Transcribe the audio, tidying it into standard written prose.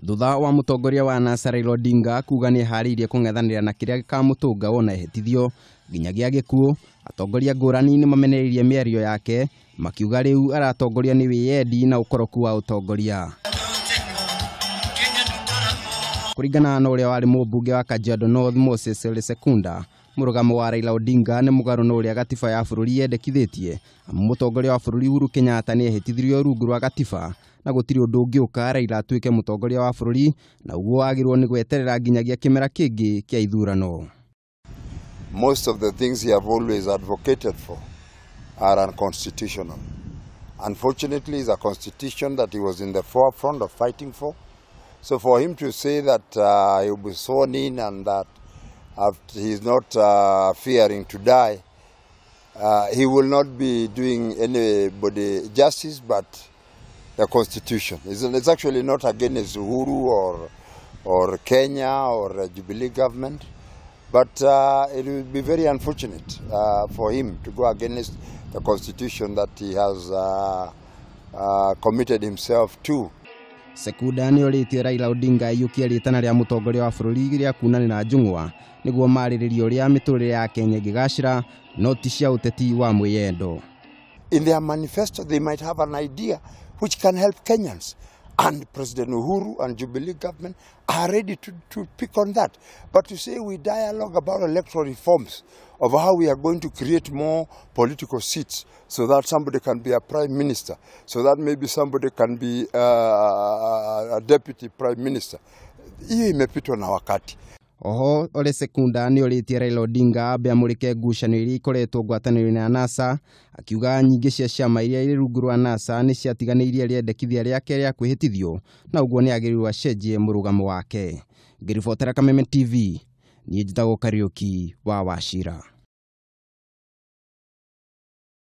thutha wa mutongoria wa NASA Raila Odinga kuga ni hariirie kung'ethanira na kiria gikamutunga wona ehitithio nginyagia gikuo. Atongoria ngurani ni mamenereirie mĩario yake makiuga riu aratongoria ni wiendi na ukoroku wa utongoria. Kuringana na uria wari mũmbunge wa Kajiado North Moses Ole Sekunda, murugamo wa Raila Odinga ni mugaru na uria gatiba ya bururi yendekithitie, amu mutongoria wa bururi Uhuru Kenyatta ni ehitithirio rungu rwa gatiba na gutiri undu ungiuka Raila atuike mutongoria wa bururi, na uguo agirwo ni gweterera nginyagia kimera kingi kia ithurano. Most of the things he have always advocated for are unconstitutional. Unfortunately, it's a constitution that he was in the forefront of fighting for. So for him to say that he will be sworn in and that he is not fearing to die, he will not be doing anybody justice but the constitution. It's actually not against Uhuru or Kenya or Jubilee government, but it will be very unfortunate for him to go against the constitution that he has committed himself to. Sekunda ni oritie Raila Odinga yukia ritana ria mutongoria wa bururi ria kunanira njungwa niguo mariririo ria miturire ya Kenya gigashira noti cia uteti wa mwiyendo. In their manifesto they might have an idea which can help Kenyans, and President Uhuru and Jubilee government are ready to pick on that. But to say we dialogue about electoral reforms, of how we are going to create more political seats so that somebody can be a prime minister, so that maybe somebody can be a deputy prime minister, hiyo imepitwa na wakati. Oho, Ole Sekunda ni oritie Raila Odinga abe amurike ngucanio iria ikoretwo ngwatanĩro na NASA, akiuga nyingĩ cia ciama iria irĩ rungu rwa NASA ni ciatiganĩirie rĩendekithia rĩake rĩa kwĩhĩtithio, na ũguo ni agĩrĩirwo acenjie mũrugamo wake. Ngĩribotera Kameme TV, niĩ njĩtagwo Kariuki wa Wachira.